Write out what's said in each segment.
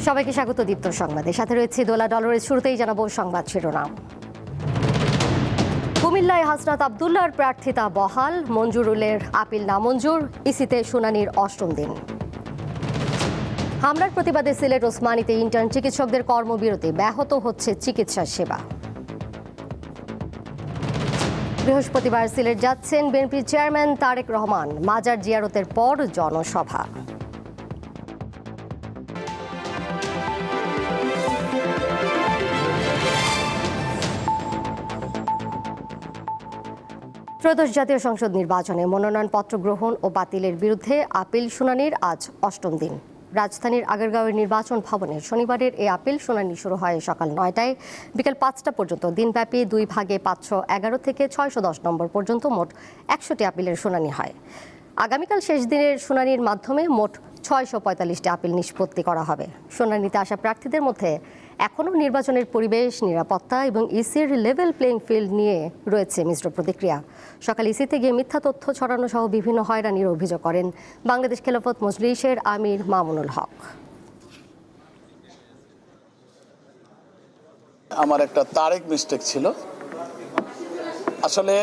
সবাইকে স্বাগত দীপ্ত সংবাদে। সাথে রয়েছে দোলা ডলরের। শুরুতেই জানাবো সংবাদ শিরোনাম। কুমিল্লায় হাসনাত আব্দুল্লাহর প্রার্থিতা বহাল, মঞ্জুরুলের আপিল নামঞ্জুর, ইসিতে শুনানির অষ্টম দিন। হামলার প্রতিবাদে সিলেট ওসমানীতে ইন্টার্ন চিকিৎসকদের কর্মবিরতি, ব্যাহত হচ্ছে চিকিৎসা সেবা। বৃহস্পতিবার সিলেট যাচ্ছেন বিএনপির চেয়ারম্যান তারেক রহমান, মাজার জিয়ারতের পর জনসভা। ত্রয়োদশ জাতীয় সংসদ নির্বাচনে মনোনয়নপত্র গ্রহণ ও বাতিলের বিরুদ্ধে আপিল শুনানির আজ অষ্টম দিন। রাজধানীর আগারগাঁওয়ের নির্বাচন ভবনে শনিবারের এই আপিল শুনানি শুরু হয় সকাল 9টায়, বিকেল 5টা পর্যন্ত দিনব্যাপী 2 ভাগে 511 থেকে 610 নম্বর পর্যন্ত মোট 100টি আপিলের শুনানি হয়। আগামীকাল শেষ দিনের শুনানির মাধ্যমে মোট 645টি আপিল নিষ্পত্তি করা হবে। শুনানিতে আসা প্রার্থীদের মধ্যে এখনও নির্বাচনের পরিবেশ, নিরাপত্তা এবং ইসির লেভেল প্লেইং ফিল্ড নিয়ে রয়েছে মিশ্র প্রতিক্রিয়া। সকালে ইসিতে গিয়ে মিথ্যা তথ্য ছড়ানো সহ বিভিন্ন হয়রানির অভিযোগ করেন বাংলাদেশ খেলাফত মজলিসের আমির মামুনুল হক। আমার একটা তারিখ মিস্টেক ছিল, আসলে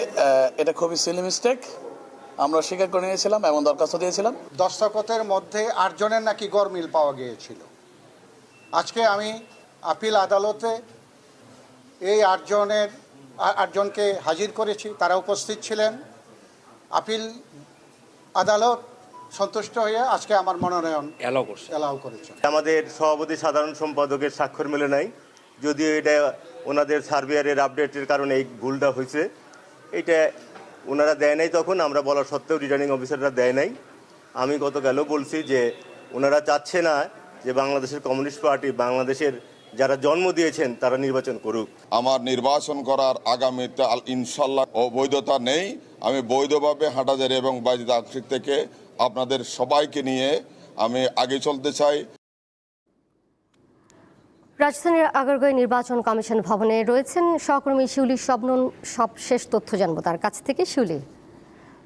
এটা খুবই সিলি মিস্টেক। আমরা স্বীকার করে নিয়েছিলাম এবং দরখাস্ত দিয়েছিলাম। দস্তখতের মধ্যে 8 জনের নাকি গরমিল পাওয়া গিয়েছিল। আজকে আমি আপিল আদালতে এই 8 জনকে হাজির করেছি, তারা উপস্থিত ছিলেন। আপিল আদালত সন্তুষ্ট হয়ে আজকে আমার মনোনয়ন এলাও করেছে। আমাদের সভাপতি সাধারণ সম্পাদকের স্বাক্ষর মেলে নাই, যদিও এটা ওনাদের সার্ভেয়ারের আপডেটের কারণে এই ভুলটা হয়েছে। এটা ওনারা দেয় নাই, তখন আমরা বলা সত্ত্বেও রিটার্নিং অফিসাররা দেয় নাই। আমি গতকালও বলছি যে ওনারা চাচ্ছে না যে বাংলাদেশের কমিউনিস্ট পার্টি, বাংলাদেশের যারা জন্ম দিয়েছেন তারা নির্বাচন করুক। আমার নির্বাচন করার আগামীতে ইনশাল্লাহ বৈধতা নেই। আমি বৈধভাবে হাটাজারি এবং বাইজিদ আংশিক থেকে আপনাদের সবাইকে নিয়ে আমি আগে চলতে চাই। রাজধানীর আগারগাঁও নির্বাচন কমিশন ভবনে রয়েছেন সহকর্মী শিউলি শবনম। সব শেষ তথ্য জানবো তার কাছ থেকে। শিউলি,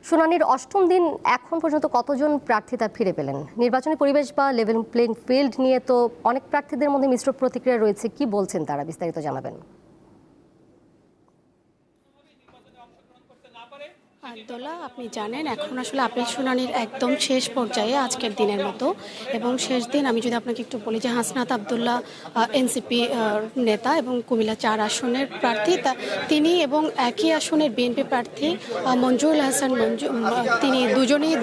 শুনানির অষ্টম দিন, এখন পর্যন্ত কতজন প্রার্থিতা ফিরে পেলেন? নির্বাচনী পরিবেশ বা লেভেল প্লেইং ফিল্ড নিয়ে তো অনেক প্রার্থীদের মধ্যে মিশ্র প্রতিক্রিয়া রয়েছে, কি বলছেন তারা? বিস্তারিত জানাবেন। দোলা, আপনি জানেন এখন আসলে আপিল শুনানির একদম শেষ পর্যায়ে আজকের দিনের মতো, এবং শেষ দিন আমি যদি আপনাকে একটু বলি যে হাসনাত আব্দুল্লাহ এনসিপি নেতা এবং কুমিল্লা 4 আসনের প্রার্থী, তিনি এবং একই আসনের বিএনপি প্রার্থী মঞ্জুরুল হাসান তিনি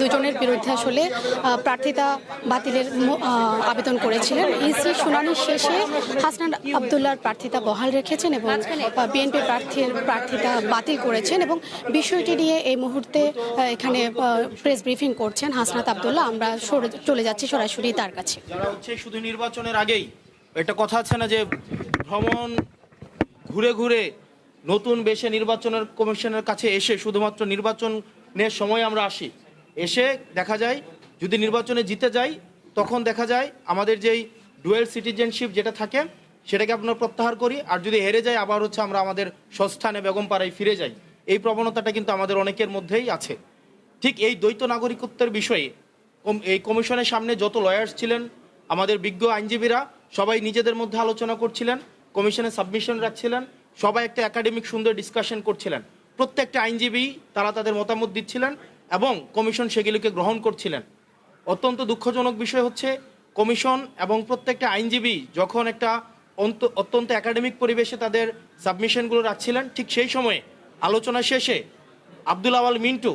দুজনের বিরুদ্ধে আসলে প্রার্থিতা বাতিলের আবেদন করেছিলেন। ইসি শুনানির শেষে হাসনাত আব্দুল্লাহর প্রার্থিতা বহাল রেখেছেন এবং বিএনপি প্রার্থিতা বাতিল করেছেন, এবং বিষয়টি নিয়ে এই মুহূর্তে এখানে প্রেস ব্রিফিং করছেন হাসনাত আব্দুল্লাহ। আমরা চলে যাচ্ছি সরাসরি তার কাছে। যারা হচ্ছে শুধু নির্বাচনের আগেই একটা কথা আছে না যে ভ্রমণ ঘুরে ঘুরে নতুন বেশে নির্বাচনের কমিশনের কাছে এসে শুধুমাত্র নির্বাচনের সময় আমরা আসি, এসে দেখা যায় যদি নির্বাচনে জিতে যাই তখন দেখা যায় আমাদের যেই ডুয়েল সিটিজেনশিপ যেটা থাকে সেটাকে আপনার প্রত্যাহার করি, আর যদি হেরে যাই আবার হচ্ছে আমরা আমাদের স্বস্থানে বেগমপাড়ায় ফিরে যাই। এই প্রবণতাটা কিন্তু আমাদের অনেকের মধ্যেই আছে। ঠিক এই দ্বৈত নাগরিকত্বের বিষয়ে এই কমিশনের সামনে যত লয়ার্স ছিলেন, আমাদের বিজ্ঞ আইনজীবীরা সবাই নিজেদের মধ্যে আলোচনা করছিলেন, কমিশনে সাবমিশন রাখছিলেন, সবাই একটা একাডেমিক সুন্দর ডিসকাশন করছিলেন। প্রত্যেকটা আইনজীবী তারা তাদের মতামত দিচ্ছিলেন এবং কমিশন সেগুলিকে গ্রহণ করছিলেন। অত্যন্ত দুঃখজনক বিষয় হচ্ছে কমিশন এবং প্রত্যেকটা আইনজীবী যখন একটা অত্যন্ত একাডেমিক পরিবেশে তাদের সাবমিশনগুলো রাখছিলেন, ঠিক সেই সময়ে আলোচনা শেষে আব্দুল আওয়াল মিন্টু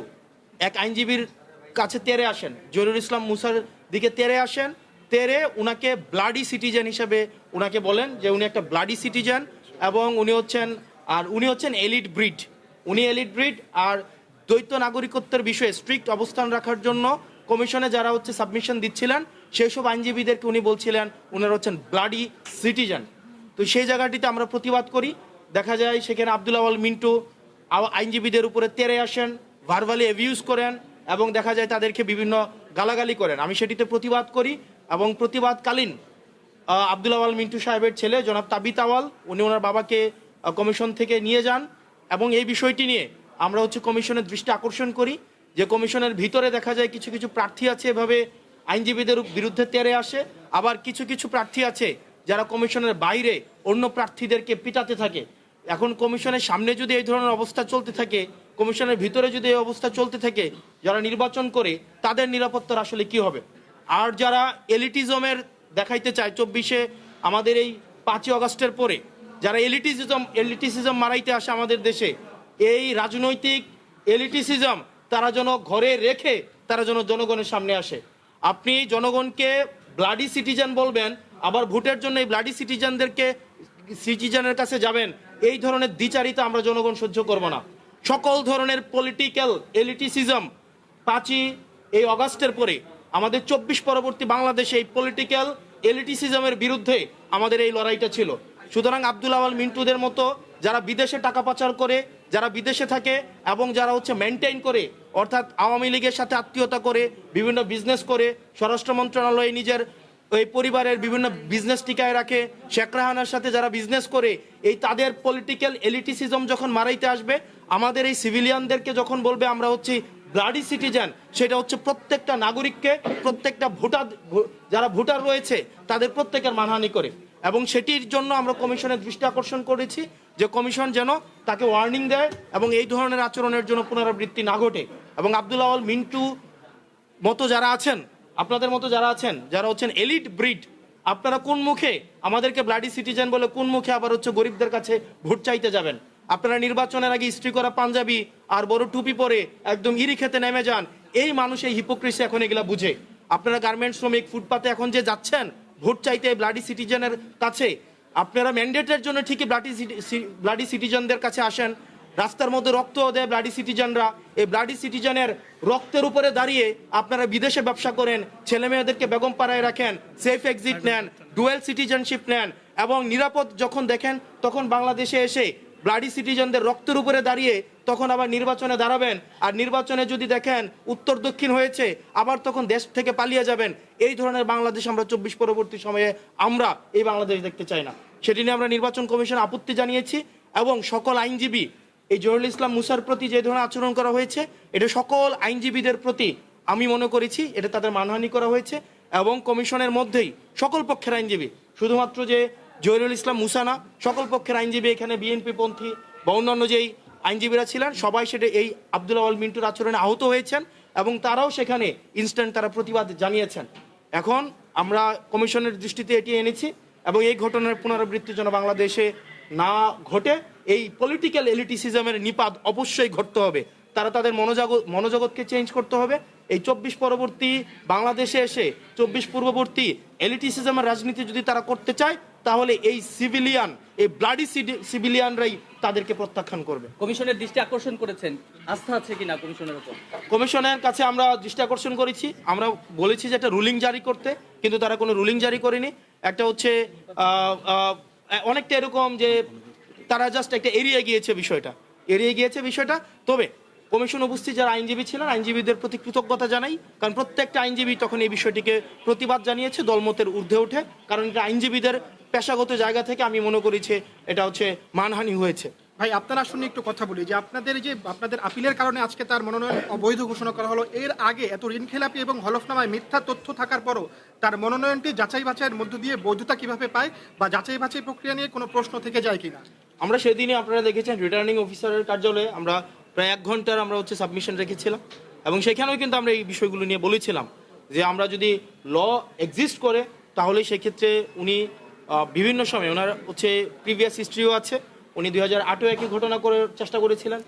এক আইনজীবীর কাছে তেরে আসেন, জহিরুল ইসলাম মুসার দিকে তেরে আসেন, তেরে উনাকে ব্লাডি সিটিজেন হিসেবে উনাকে বলেন যে উনি একটা ব্লাডি সিটিজেন এবং উনি হচ্ছেন এলিট ব্রিড। উনি এলিট ব্রিড আর দ্বৈত নাগরিকত্বের বিষয়ে স্ট্রিক্ট অবস্থান রাখার জন্য কমিশনে যারা হচ্ছে সাবমিশন দিচ্ছিলেন সেই সব আইনজীবীদেরকে উনি বলছিলেন উনারা হচ্ছেন ব্লাডি সিটিজেন। তো সেই জায়গাটিতে আমরা প্রতিবাদ করি। দেখা যায় সেখানে আব্দুল আওয়াল মিন্টু আইনজীবীদের উপরে তেরে আসেন, ভার্বালি অ্যাবিউজ করেন এবং দেখা যায় তাদেরকে বিভিন্ন গালাগালি করেন। আমি সেটিতে প্রতিবাদ করি এবং প্রতিবাদকালীন আব্দুল আওয়াল মিন্টু সাহেবের ছেলে জনাব তাবিত আওয়াল উনি ওনার বাবাকে কমিশন থেকে নিয়ে যান এবং এই বিষয়টি নিয়ে আমরা হচ্ছে কমিশনের দৃষ্টি আকর্ষণ করি যে কমিশনের ভিতরে দেখা যায় কিছু কিছু প্রার্থী আছে এভাবে আইনজীবীদের বিরুদ্ধে তেড়ে আসে, আবার কিছু কিছু প্রার্থী আছে যারা কমিশনের বাইরে অন্য প্রার্থীদেরকে পিটাতে থাকে। এখন কমিশনের সামনে যদি এই ধরনের অবস্থা চলতে থাকে, কমিশনের ভিতরে যদি এই অবস্থা চলতে থাকে, যারা নির্বাচন করে তাদের নিরাপত্তার আসলে কি হবে? আর যারা এলিটিজমের দেখাইতে চায় 24-এ আমাদের এই 5ই আগস্টের পরে যারা এলিটিসিজম মারাইতে আসে আমাদের দেশে, এই রাজনৈতিক এলিটিসিজম তারা যেন ঘরে রেখে তারা যেন জনগণের সামনে আসে। আপনি জনগণকে ব্লাডি সিটিজেন বলবেন, আবার ভোটের জন্য এই ব্লাডি সিটিজেনের কাছে যাবেন, এই ধরনের দ্বিচারিতা আমরা জনগণ সহ্য করব না। সকল ধরনের পলিটিক্যাল এলিটিসিজম 5ই এই আগস্টের পরে আমাদের 24 পরবর্তী বাংলাদেশে এই পলিটিক্যাল এলিটিসিজমের বিরুদ্ধে আমাদের এই লড়াইটা ছিল। সুতরাং আব্দুল আওয়াল মিন্টুদের মতো যারা বিদেশে টাকা পাচার করে, যারা বিদেশে থাকে এবং যারা মেনটেইন করে, অর্থাৎ আওয়ামী লীগের সাথে আত্মীয়তা করে বিভিন্ন বিজনেস করে, স্বরাষ্ট্র মন্ত্রণালয়ে নিজের ওই পরিবারের বিভিন্ন বিজনেস টিকায় রাখে, শেখ রাহানার সাথে যারা বিজনেস করে, এই তাদের পলিটিক্যাল এলিটিসিজম যখন মারাইতে আসবে, আমাদের এই সিভিলিয়ানদেরকে যখন বলবে আমরা ব্লাডি সিটিজেন, সেটা প্রত্যেকটা নাগরিককে, প্রত্যেকটা যারা ভোটার রয়েছে তাদের প্রত্যেকের মানহানি করে। এবং সেটির জন্য আমরা কমিশনের দৃষ্টি আকর্ষণ করেছি যে কমিশন যেন তাকে ওয়ার্নিং দেয় এবং এই ধরনের আচরণের জন্য পুনরাবৃত্তি না ঘটে। এবং আব্দুল আওয়াল মিন্টু মতো যারা আছেন, আপনাদের মতো যারা আছেন, যারা এলিট ব্রিড, আপনারা কোন মুখে আমাদেরকে ব্লাডি সিটিজেন বলে কোন মুখে আবার গরিবদের কাছে ভোট চাইতে যাবেন? আপনারা নির্বাচনের আগে ইস্ত্রি করা পাঞ্জাবি আর বড় টুপি পরে একদম ইরি খেতে নেমে যান। এই মানুষ এই হিপোক্রেসি এখন এগুলা বুঝে। আপনারা গার্মেন্টস শ্রমিক ফুটপাতে এখন যে যাচ্ছেন ভোট চাইতে ব্লাডি সিটিজেনের কাছে, আপনারা ম্যান্ডেটের জন্য ঠিকই ব্লাডি সিটিজেনদের কাছে আসেন, রাস্তার মধ্যে রক্ত দেয় ব্লাডি সিটিজেনরা। এই ব্লাডি সিটিজেনের রক্তের উপরে দাঁড়িয়ে আপনারা বিদেশে ব্যবসা করেন, ছেলে মেয়েদেরকে বেগম পাড়ায় রাখেন, সেফ এক্সিট নেন, ডুয়েল সিটিজেনশিপ নেন এবং নিরাপদ যখন দেখেন তখন বাংলাদেশে এসে ব্লাডি সিটিজেনদের রক্তের উপরে দাঁড়িয়ে তখন আবার নির্বাচনে দাঁড়াবেন। আর নির্বাচনে যদি দেখেন উত্তর দক্ষিণ হয়েছে, আবার তখন দেশ থেকে পালিয়ে যাবেন। এই ধরনের বাংলাদেশ আমরা 24 পরবর্তী সময়ে আমরা এই বাংলাদেশ দেখতে চাই না। সেটি নিয়ে আমরা নির্বাচন কমিশন আপত্তি জানিয়েছি এবং সকল আইনজীবী, এই জহুরুল ইসলাম মুসার প্রতি যে ধরনের আচরণ করা হয়েছে, এটা সকল আইনজীবীদের প্রতি আমি মনে করেছি এটা তাদের মানহানি করা হয়েছে। এবং কমিশনের মধ্যেই সকল পক্ষের আইনজীবী, শুধুমাত্র যে জহুরুল ইসলাম মুসা না, সকল পক্ষের আইনজীবী, এখানে বিএনপি পন্থী বা অন্যান্য যেই আইনজীবীরা ছিলেন সবাই সেটা এই আব্দুল আওয়াল মিন্টুর আচরণে আহত হয়েছেন এবং তারাও সেখানে ইনস্ট্যান্ট তারা প্রতিবাদ জানিয়েছেন। এখন আমরা কমিশনের দৃষ্টিতে এটি এনেছি এবং এই ঘটনার পুনরাবৃত্তি যেন বাংলাদেশে না ঘটে, এই পলিটিক্যাল এলিটিসিজমের নিপাত অবশ্যই ঘটতে হবে। তারা তাদের মনোজগৎকে চেঞ্জ করতে হবে। এই 24 পরবর্তী বাংলাদেশে এসে 24 পূর্ববর্তী এলিটিসিজমের রাজনীতি যদি তারা করতে চায়, তাহলে এই সিভিলিয়ান, এই ব্লাডি সিভিলিয়ানরাই তাদেরকে প্রত্যাখ্যান করবে। কমিশনের দৃষ্টি আকর্ষণ করেছেন, আস্থা আছে কিনা কমিশনের উপর? কমিশনের কাছে আমরা দৃষ্টি আকর্ষণ করেছি, আমরা বলেছি যে একটা রুলিং জারি করতে, কিন্তু তারা কোনো রুলিং জারি করেনি। একটা অনেকটা এরকম যে তারা জাস্ট একটা এড়িয়ে গিয়েছে বিষয়টা। তবে কমিশন উপস্থিত যারা আইনজীবী ছিলেন, আইনজীবীদের প্রতি কৃতজ্ঞতা জানাই, কারণ প্রত্যেকটা আইনজীবী তখন এই বিষয়টিকে প্রতিবাদ জানিয়েছে দলমতের ঊর্ধ্বে ওঠে। কারণ এটা আইনজীবীদের পেশাগত জায়গা থেকে আমি মনে করেছি এটা মানহানি হয়েছে। ভাই, আপনারা শুনে একটু কথা বলি যে আপনাদের আপিলের কারণে আজকে তার মনোনয়ন অবৈধ ঘোষণা করা হলো। এর আগে এত ঋণখেলাপি এবং হলফনামায় মিথ্যা তথ্য থাকার পরও তার মনোনয়নটি যাচাই বাছাইয়ের মধ্য দিয়ে বৈধতা কিভাবে পায় বা যাচাই বাছাই প্রক্রিয়া নিয়ে কোনো প্রশ্ন থেকে যায় কিনা? আমরা সেদিনই আপনারা দেখেছেন রিটার্নিং অফিসারের কার্যালয়ে আমরা প্রায় 1 ঘন্টার আমরা সাবমিশন রেখেছিলাম এবং সেখানেও কিন্তু আমরা এই বিষয়গুলো নিয়ে বলেছিলাম যে আমরা যদি ল এক্সিস্ট করে তাহলে সেক্ষেত্রে উনি বিভিন্ন সময় ওনার প্রিভিয়াস হিস্ট্রিও আছে। উনি 2008-এও একই ঘটনা করার চেষ্টা করেছিলেন,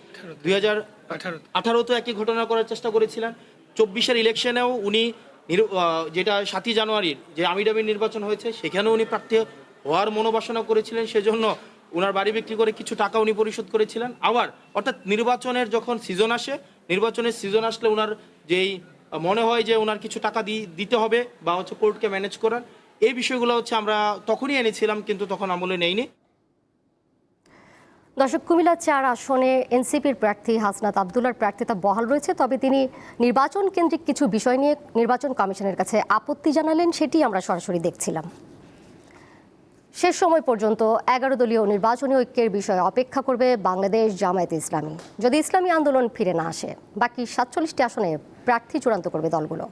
2018-তেও একই ঘটনা করার চেষ্টা করেছিলেন, 24-এর ইলেকশনেও উনি যেটা 7ই জানুয়ারির যে আমিডামি নির্বাচন হয়েছে সেখানেও উনি প্রার্থী হওয়ার মনোবাসনা করেছিলেন, সেজন্য ওনার বাড়ি বিক্রি করে কিছু টাকা উনি পরিশোধ করেছিলেন। আবার অর্থাৎ নির্বাচনের যখন সিজন আসে, নির্বাচনের সিজন আসলে ওনার যেই মনে হয় যে ওনার কিছু টাকা দিতে হবে বা কোর্টকে ম্যানেজ করার, এই বিষয়গুলো আমরা তখনই এনেছিলাম, কিন্তু তখন আমলে নেইনি। দর্শক, কুমিল্লা 4 আসনে এনসিপির প্রার্থী হাসনাত আবদুল্লার প্রার্থিতা বহাল রয়েছে, তবে তিনি নির্বাচন কেন্দ্রিক কিছু বিষয় নিয়ে নির্বাচন কমিশনের কাছে আপত্তি জানালেন, সেটি আমরা সরাসরি দেখছিলাম। শেষ সময় পর্যন্ত 11 দলীয় নির্বাচনী ঐক্যের বিষয়ে অপেক্ষা করবে বাংলাদেশ জামায়াতে ইসলামী। যদি ইসলামী আন্দোলন ফিরে না আসে, বাকি 47টি আসনে প্রার্থী চূড়ান্ত করবে দলগুলো।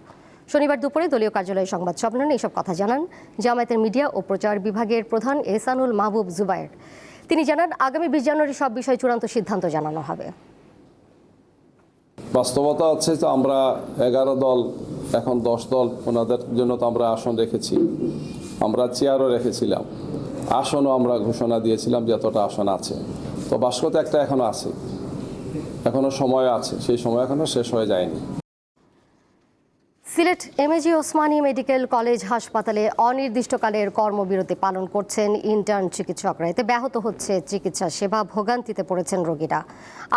শনিবার দুপুরে দলীয় কার্যালয়ে সংবাদ সম্মেলনে এসব কথা জানান জামায়াতের মিডিয়া ও প্রচার বিভাগের প্রধান এহসানুল মাহবুব জুবায়ের। তিনি জানান, আগামী 20 জানুয়ারি সব বিষয়ে চূড়ান্ত সিদ্ধান্ত জানানো হবে। বাস্তবতা হচ্ছে যে আমরা 11 দল, এখন 10 দল, ওনাদের জন্য তো আমরা আসন রেখেছি, আমরা চেয়ারও রেখেছিলাম, আসনও আমরা ঘোষণা দিয়েছিলাম যে এতটা আসন আছে। তো বাস্তবতা একটা এখনো আছে, এখনো সময় আছে, সেই সময় এখনো শেষ হয়ে যায়নি। Sylhet MAG Osmani medical college হাসপাতালে অনির্দিষ্টকালের কর্মবিরতি পালন করছেন ইন্টার্ন চিকিৎসকরা। এতে ব্যাহত হচ্ছে চিকিৎসা সেবা, ভোগান্তিতে পড়েছেন রোগীরা।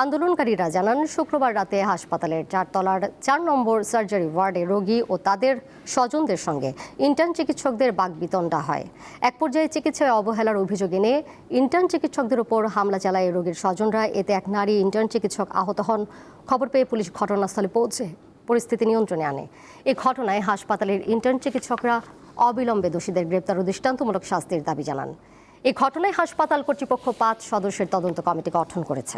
আন্দোলনকারীরা জানান, শুক্রবার রাতে হাসপাতালের 4 তলার 4 নম্বর সার্জারি ওয়ার্ডে রোগী ও তাদের স্বজনদের সঙ্গে ইন্টার্ন চিকিৎসকদের বাকবিতণ্ডা হয়। এক পর্যায়ে চিকিৎসায় অবহেলার অভিযোগ এনে ইন্টার্ন চিকিৎসকদের উপর হামলা চালায় রোগীর স্বজনরা। এতে এক নারী ইন্টার্ন চিকিৎসক আহত হন। খবর পেয়ে পুলিশ ঘটনাস্থলে পৌঁছে পরিস্থিতি নিয়ন্ত্রণে আনে। এই ঘটনায় হাসপাতালের ইন্টার্ন চিকিৎসকরা অবিলম্বে দোষীদের গ্রেপ্তার ও দৃষ্টান্তমূলক শাস্তির দাবি জানান। এই ঘটনায় হাসপাতাল কর্তৃপক্ষ 5 সদস্যের তদন্ত কমিটি গঠন করেছে।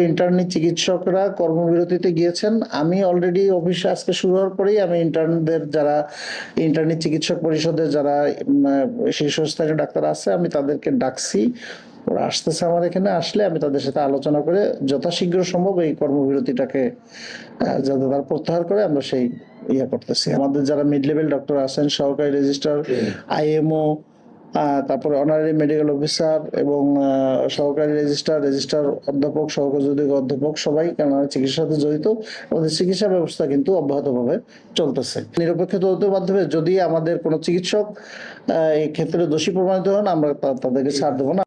ইন্টার্নি চিকিৎসকরা কর্মবিরতিতে গিয়েছেন। আমি অলরেডি অফিসে আজকে শুরু হওয়ার পরেই আমি ইন্টার্নদের, যারা ইন্টার্নি চিকিৎসক পরিষদের যারা শীর্ষস্থানীয় ডাক্তার আছে, আমি তাদেরকে ডাকছি। ওরা আসতেছে আমার এখানে, আসলে আমি তাদের সাথে আলোচনা করে যথাশীঘ্র সম্ভব এই কর্মবিরতিটাকে যাতে তারা প্রত্যাহার করে আমরা সেই করতেছি। আমাদের যারা মিড লেভেল ডক্টর আছেন, সহকারী রেজিস্ট্রার, আইএমও, তারপরে অনারারি মেডিকেল অফিসার এবং সহকারী রেজিস্ট্রার অধ্যাপক, সহকারী অধ্যাপক, সবাই কারণ চিকিৎসার সাথে জড়িত। আমাদের চিকিৎসা ব্যবস্থা কিন্তু অব্যাহতভাবে চলতেছে। নিরপেক্ষ তদন্তের মাধ্যমে যদি আমাদের কোনো চিকিৎসক এই ক্ষেত্রে দোষী প্রমাণিত হন, আমরা তাদেরকে ছাড় দেবো না।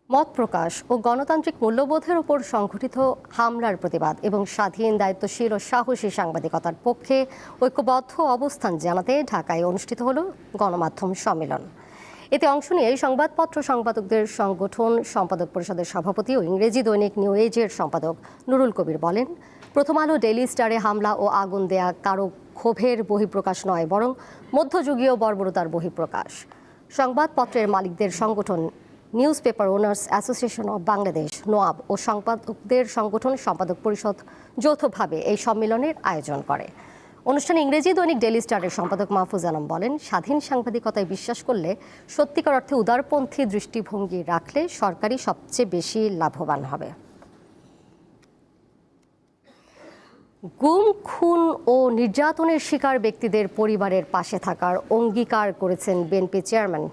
মত প্রকাশ ও গণতান্ত্রিক মূল্যবোধের উপর সংঘটিত হামলার প্রতিবাদ এবং স্বাধীন, দায়িত্বশীল ও সাহসী সাংবাদিকতার পক্ষে ঐক্যবদ্ধ অবস্থান জানাতে ঢাকায় অনুষ্ঠিত হলো গণমাধ্যম সম্মেলন। এতে অংশ নিয়ে সংবাদপত্র সম্পাদকদের সংগঠন সম্পাদক পরিষদের সভাপতি ও ইংরেজি দৈনিক নিউ এজের সম্পাদক নুরুল কবির বলেন, প্রথম আলো, ডেইলি স্টারে হামলা ও আগুন দেয়া কারো ক্ষোভের বহিঃপ্রকাশ নয়, বরং মধ্যযুগীয় বর্বরতার বহিঃপ্রকাশ। সংবাদপত্রের মালিকদের সংগঠন newspaper owners association of Bangladesh, NOAB ও সম্পাদকদের সংগঠন সম্পাদক পরিষদ যৌথভাবে এই সম্মেলনের আয়োজন করে। অনুষ্ঠানে ইংরেজি দৈনিক ডেইলি স্টারের সম্পাদক মাহফুজ আলম বলেন, স্বাধীন সাংবাদিকতায় বিশ্বাস করলে, সত্যিকার অর্থে উদারপন্থী দৃষ্টিভঙ্গি রাখলে সরকারই সবচেয়ে বেশি লাভবান হবে। গুম, খুন ও নির্যাতনের শিকার ব্যক্তিদের পরিবারের পাশে থাকার অঙ্গীকার করেছেন বিএনপি চেয়ারম্যান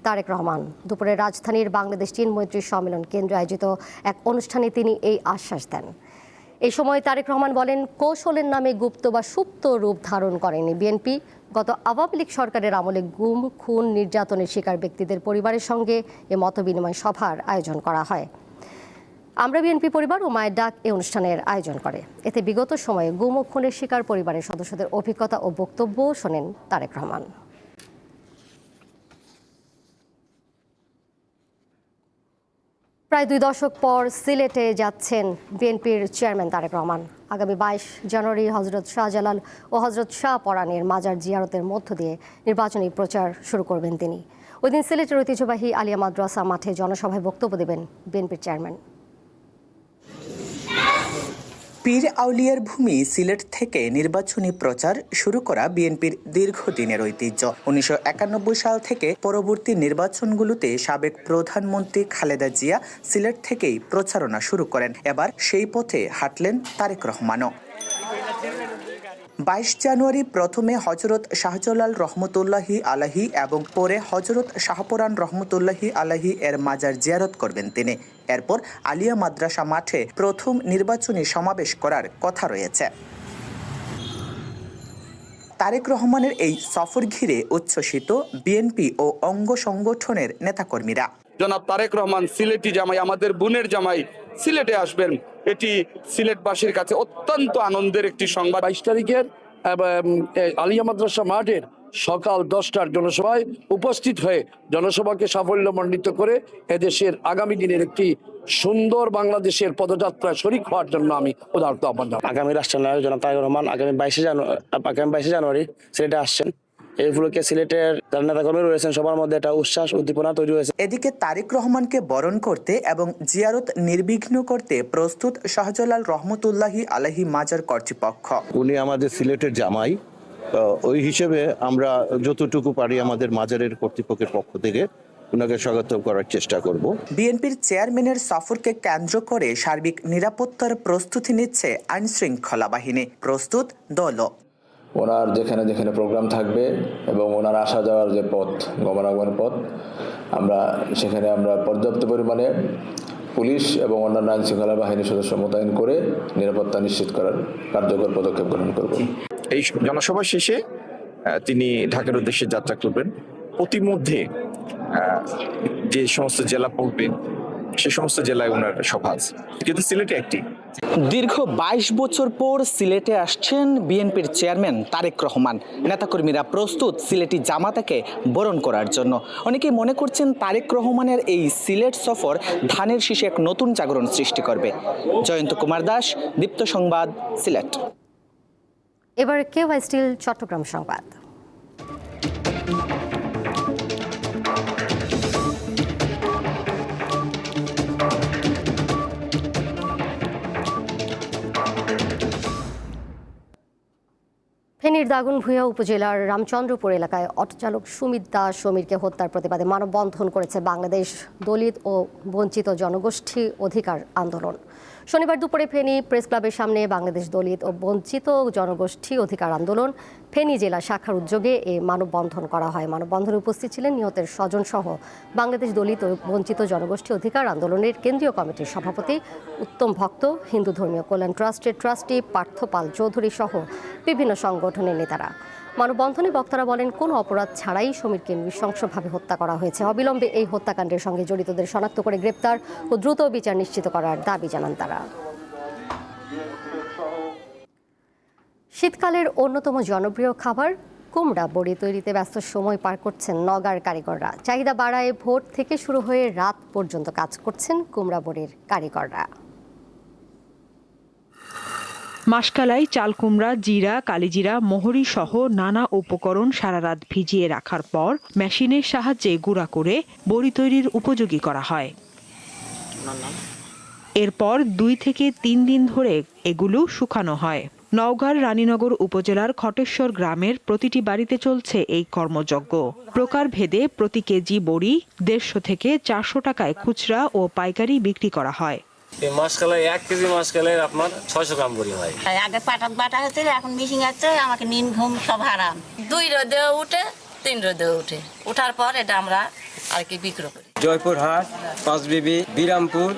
তারেক রহমান। দুপুরে রাজধানীর বাংলাদেশ চীন মৈত্রী সম্মেলন কেন্দ্রে আয়োজিত এক অনুষ্ঠানে তিনি এই আশ্বাস দেন। এই সময় তারেক রহমান বলেন, কৌশলের নামে গুপ্ত বা সুপ্ত রূপ ধারণ করেনি বিএনপি। গত আওয়ামী লীগ সরকারের আমলে গুম, খুন, নির্যাতনের শিকার ব্যক্তিদের পরিবারের সঙ্গে এ মতবিনিময় সভার আয়োজন করা হয়। আমরা বিএনপি পরিবার ও মায়ের ডাক এই অনুষ্ঠানের আয়োজন করে। এতে বিগত সময়ে গুম ও খুনের শিকার পরিবারের সদস্যদের অভিজ্ঞতা ও বক্তব্য শোনেন তারেক রহমান। প্রায় 2 দশক পর সিলেটে যাচ্ছেন বিএনপির চেয়ারম্যান তারেক রহমান। আগামী 22 জানুয়ারি হজরত শাহজালাল ও হজরত শাহ পরানের মাজার জিয়ারতের মধ্য দিয়ে নির্বাচনী প্রচার শুরু করবেন তিনি। ওই দিন সিলেটের ঐতিহ্যবাহী আলিয়া মাদ্রাসা মাঠে জনসভায় বক্তব্য দেবেন বিএনপির চেয়ারম্যান। পীর আউলিয়ার ভূমি সিলেট থেকে নির্বাচনী প্রচার শুরু করা বিএনপির দীর্ঘদিনের ঐতিহ্য। 1991 সাল থেকে পরবর্তী নির্বাচনগুলোতে সাবেক প্রধানমন্ত্রী খালেদা জিয়া সিলেট থেকেই প্রচারণা শুরু করেন। এবার সেই পথে হাঁটলেন তারেক রহমানও। 22 জানুয়ারি প্রথমে হজরত শাহজালাল রহমতুল্লাহি আলাহি এবং পরে হজরত শাহপরান রহমতুল্লাহি আলাহি এর মাজার জিয়ারত করবেন তিনি। এরপর আলিয়া মাদ্রাসা মাঠে প্রথম নির্বাচনী সমাবেশ করার কথা রয়েছে। তারেক রহমানের এই সফর ঘিরে উচ্ছ্বসিত বিএনপি ও অঙ্গ সংগঠনের নেতাকর্মীরা। জনাব তারেক রহমান সিলেটি জামাই, আমাদের বোনের জামাই সিলেটে আসবেন, এটি সিলেটবাসীর কাছে অত্যন্ত আনন্দের একটি সংবাদ। 22 তারিখের আলিয়া মাদ্রাসা মাঠের সকাল 10টার জনসভায় উপস্থিত হয়ে জনসভাকে সাফল্যমণ্ডিত করে এদেশের আগামী দিনের একটি সুন্দর বাংলাদেশের পদযাত্রায় শরিক হওয়ার জন্য আমি উদারত আহ্বান জানাই। আগামী রাষ্ট্রনায়ক জনাব তারেক রহমান আগামী 22 জানুয়ারি সিলেটে আসছেন। এই উপলক্ষে সিলেটের যারা নেতাকর্মী রয়েছেন সবার মধ্যে একটা উচ্ছ্বাস উদ্দীপনা তৈরি হয়েছে। এদিকে তারেক রহমানকে বরণ করতে এবং জিয়ারত নির্বিঘ্ন করতে প্রস্তুত শাহজালাল রহমতুল্লাহি আলাইহি মাজার কর্তৃপক্ষ। উনি আমাদের সিলেটের জামাই, ওই হিসেবে আমরা যতটুকু পারি আমাদের মাজারের কর্তৃপক্ষের পক্ষ থেকে ওনাকে স্বাগত করার চেষ্টা করব। বিএনপির চেয়ারম্যানের সফরকে কেন্দ্র করে সার্বিক নিরাপত্তার প্রস্তুতি নিচ্ছে আইন শৃঙ্খলা বাহিনী। প্রস্তুত দলও। ওনার যেখানে যেখানে প্রোগ্রাম থাকবে এবং ওনার আসা যাওয়ার যে পথ, গমনাগমন পথ, সেখানে আমরা পর্যাপ্ত পরিমাণে পুলিশ এবং অন্যান্য আইন শৃঙ্খলা বাহিনীর সদস্য মোতায়েন করে নিরাপত্তা নিশ্চিত করার কার্যকর পদক্ষেপ গ্রহণ করব। এই জনসভা শেষে তিনি ঢাকার উদ্দেশ্যে যাত্রা করবেন। প্রতিমধ্যে যে সমস্ত জেলা পড়বে সে সমস্ত জেলায় ওনার সভা আছে, কিন্তু সিলেটে একটি। দীর্ঘ 22 বছর পর সিলেটে আসছেন বিএনপির চেয়ারম্যান তারেক রহমান। নেতাকর্মীরা প্রস্তুত সিলেটি জামাতাকে বরণ করার জন্য। অনেকেই মনে করছেন তারেক রহমানের এই সিলেট সফর ধানের শীষে এক নতুন জাগরণ সৃষ্টি করবে। জয়ন্ত কুমার দাস, দীপ্ত সংবাদ, সিলেট। এবার কেওয়াই স্টিল চট্টগ্রাম সংবাদ। ফেনীর দাগনভূঞা উপজেলার রামচন্দ্রপুর এলাকায় অটোচালক সুমিত দাস সমীরকে হত্যার প্রতিবাদে মানববন্ধন করেছে বাংলাদেশ দলিত ও বঞ্চিত জনগোষ্ঠী অধিকার আন্দোলন। শনিবার দুপুরে ফেনী প্রেস ক্লাবের সামনে বাংলাদেশ দলিত ও বঞ্চিত জনগোষ্ঠী অধিকার আন্দোলন ফেনী জেলা শাখার উদ্যোগে এই মানববন্ধন করা হয়। মানববন্ধনে উপস্থিত ছিলেন নিহতের স্বজনসহ বাংলাদেশ দলিত ও বঞ্চিত জনগোষ্ঠী অধিকার আন্দোলনের কেন্দ্রীয় কমিটির সভাপতি উত্তম ভক্ত, হিন্দু ধর্মীয় কল্যাণ ট্রাস্টের ট্রাস্টি পার্থপাল চৌধুরী সহ বিভিন্ন সংগঠনের নেতারা। মানববন্ধনে বক্তারা বলেন, কোনো অপরাধ ছাড়াই সমীরকে নৃশংসভাবে হত্যা করা হয়েছে। অবিলম্বে এই হত্যাকাণ্ডের সঙ্গে জড়িতদের শনাক্ত করে গ্রেপ্তার ও দ্রুত বিচার নিশ্চিত করার দাবি জানান তারা। শীতকালের অন্যতম জনপ্রিয় খাবার কুমড়া বড়ি তৈরিতে ব্যস্ত সময় পার করছেন নওগাঁর কারিগররা। চাহিদা বাড়ায় ভোর থেকে শুরু হয়ে রাত পর্যন্ত কাজ করছেন কুমড়া বড়ির কারিগররা। মাসকালাই, চাল কুমড়া, জিরা, কালিজিরা, মোহরি সহ নানা উপকরণ সারা রাত ভিজিয়ে রাখার পর মেশিনের সাহায্যে গুঁড়া করে বড়ি তৈরির উপযোগী করা হয়। এরপর 2 থেকে 3 দিন ধরে এগুলো শুকানো হয়। নওগাঁর রানীনগর উপজেলার খটেশ্বর গ্রামের প্রতিটি বাড়িতে চলছে এই কর্মযজ্ঞ। প্রকারভেদে প্রতি কেজি বড়ি 150 থেকে 400 টাকায় খুচরা ও পাইকারি বিক্রি করা হয়। মাসকালাই 1 কেজি মাসকালাই আপনার 600 গ্রাম বড়ি হয়। আগে পাটাত বাটা হচ্ছে, এখন মিশিং আছে, আমাকে নিন ঘুম সব হারাম। 2 রোদে উঠে 3 রোদে উঠে, ওঠার পর এটা আমরা আর কি বিক্রি করি। জয়পুরহাট, পাঁচবিবি, বিরামপুর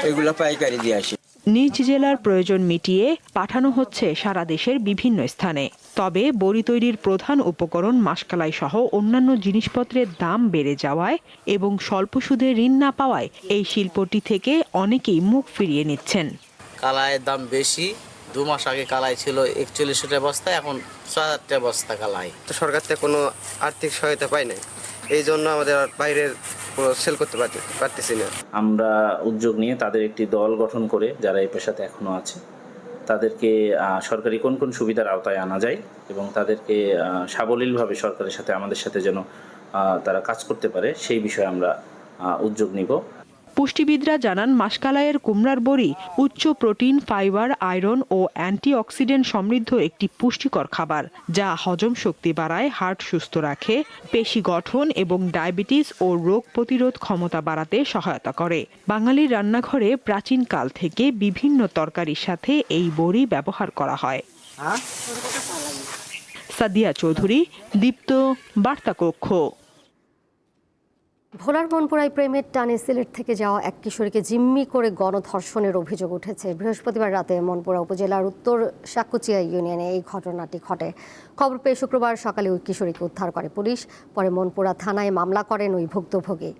এগুলো পাইকারি দিয়ে আসি। নিজ জেলার প্রয়োজন মিটিয়ে পাঠানো হচ্ছে সারা দেশের বিভিন্ন স্থানে। তবে বড়ি তৈরির প্রধান উপকরণ মাসকালাই সহ অন্যান্য জিনিসপত্রের দাম বেড়ে যাওয়ায় এবং স্বল্প সুদে ঋণ না পাওয়ায় এই শিল্পটি থেকে অনেকেই মুখ ফিরিয়ে নিচ্ছেন। কালাইয়ের দাম বেশি। 2 মাস আগে কালাই ছিল 4100 টাকা বস্তা, এখন 6000 টাকা বস্তা কালাই। তো সরকার থেকে কোনো আর্থিক সহায়তা পাই না, এই জন্য আমাদের বাইরের সেল করতে পারতেছি না। আমরা উদ্যোগ নিয়ে তাদের একটি দল গঠন করে, যারা এই পেশাতে এখনো আছে, তাদেরকে সরকারি কোন কোন সুবিধার আওতায় আনা যায় এবং তাদেরকে সাবলীলভাবে সরকারের সাথে আমাদের সাথে যেন তারা কাজ করতে পারে, সেই বিষয়ে আমরা উদ্যোগ নিব। পুষ্টিবিদরা জানান, মাসকালাইয়ের কুমড়ার বড়ি উচ্চ প্রোটিন, ফাইবার, আয়রন ও অ্যান্টিঅক্সিডেন্ট সমৃদ্ধ একটি পুষ্টিকর খাবার, যা হজম শক্তি বাড়ায়, হার্ট সুস্থ রাখে, পেশি গঠন এবং ডায়াবেটিস ও রোগ প্রতিরোধ ক্ষমতা বাড়াতে সহায়তা করে। বাঙালির রান্নাঘরে প্রাচীনকাল থেকে বিভিন্ন তরকারির সাথে এই বড়ি ব্যবহার করা হয়। সাদিয়া চৌধুরী, দীপ্ত, বার্তা কক্ষ। ভোলার মনপুরায় প্রেমের টানে সিলেট থেকে যাওয়া এক কিশোরীকে জিম্মি করে গণধর্ষণের অভিযোগ উঠেছে। বৃহস্পতিবার রাতে মনপুরা উপজেলার উত্তর সাকুচিয়া ইউনিয়নে এই ঘটনাটি ঘটে। খবর পেয়ে শুক্রবার সকালে ওই কিশোরীকে উদ্ধার করে পুলিশ। পরে মনপুরা থানায় মামলা করেন ওই ভুক্তভোগী।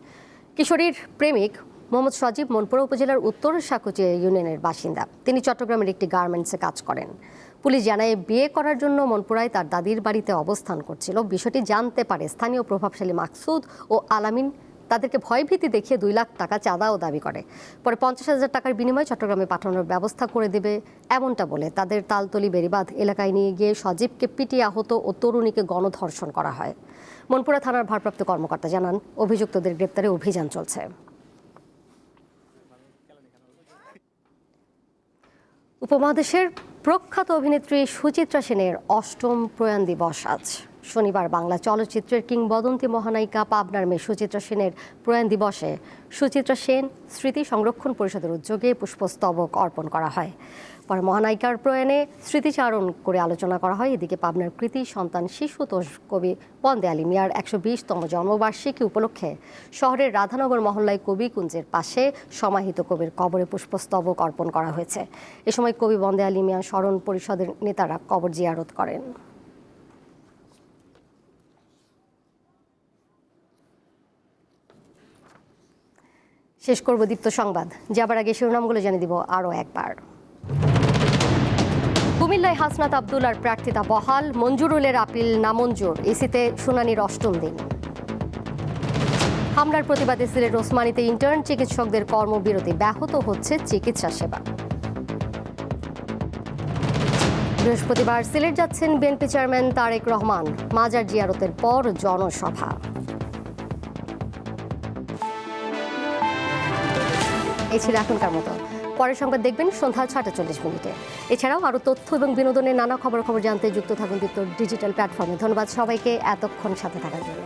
কিশোরীর প্রেমিক মোহাম্মদ সজীব মনপুরা উপজেলার উত্তর সাকুচিয়া ইউনিয়নের বাসিন্দা। তিনি চট্টগ্রামের একটি গার্মেন্টসে কাজ করেন। পুলিশ জানায়, বিয়ে করার জন্য মনপুরায় তার দাদির বাড়িতে অবস্থান করছিল। বিষয়টি জানতে পারে স্থানীয় প্রভাবশালী মাকসুদ ও আলামিন তাদেরকে ভয়ভীতি দেখিয়ে 2 লাখ টাকা চাঁদাও দাবি করে। পরে 50,000 টাকার বিনিময়ে চট্টগ্রামে পাঠানোর ব্যবস্থা করে দেবে এমনটা বলে তাদের তালতলি বেড়িবাঁধ এলাকায় নিয়ে গিয়ে সজীবকে পিটিয়ে আহত ও তরুণীকে গণধর্ষণ করা হয়। মনপুরা থানার ভারপ্রাপ্ত কর্মকর্তা জানান, অভিযুক্তদের গ্রেপ্তারে অভিযান চলছে। উপমহাদেশের প্রখ্যাত অভিনেত্রী সুচিত্রা সেনের 8ম প্রয়াণ দিবস আজ। শনিবার বাংলা চলচ্চিত্রের কিংবদন্তি মহানায়িকা পাবনার মেয়ে সুচিত্রা সেনের প্রয়াণ দিবসে সুচিত্রা সেন স্মৃতি সংরক্ষণ পরিষদের উদ্যোগে পুষ্পস্তবক অর্পণ করা হয়। পরে মহানায়িকার প্রয়াণে স্মৃতিচারণ করে আলোচনা করা হয়। এদিকে পাবনার কৃতি সন্তান শিশুতোষ কবি বন্দে আলী মিয়ার 120তম জন্মবার্ষিকী উপলক্ষে শহরের রাধানগর মহল্লায় কবি কুঞ্জের পাশে সমাহিত কবির কবরে পুষ্পস্তবক অর্পণ করা হয়েছে। এ সময় কবি বন্দে আলী মিয়া স্মরণ পরিষদের নেতারা কবর জিয়ারত করেন। শেষ করব দীপ্ত সংবাদ, যাবার আগে শিরোনামগুলো জানিয়ে দিব আরও একবার। কুমিল্লায় হাসনাত আবদুল্লার প্রার্থিতা বহাল, মঞ্জুরুলের আপিল নামঞ্জুর, ইসিতে শুনানির 8ম দিন। হামলার প্রতিবাদে সিলেট ওসমানীতে ইন্টার্ন চিকিৎসকদের কর্মবিরতি, ব্যাহত হচ্ছে চিকিৎসা সেবা। বৃহস্পতিবার সিলেট যাচ্ছেন বিএনপি চেয়ারম্যান তারেক রহমান, মাজার জিয়ারতের পর জনসভা। এই ছিল এখনকার মতো। পরের সংবাদ দেখবেন সন্ধ্যা 6:40। এছাড়াও আরও তথ্য এবং বিনোদনের নানা খবর জানতে যুক্ত থাকুন দীপ্ত ডিজিটাল প্ল্যাটফর্মে। ধন্যবাদ সবাইকে এতক্ষণ সাথে থাকার জন্য।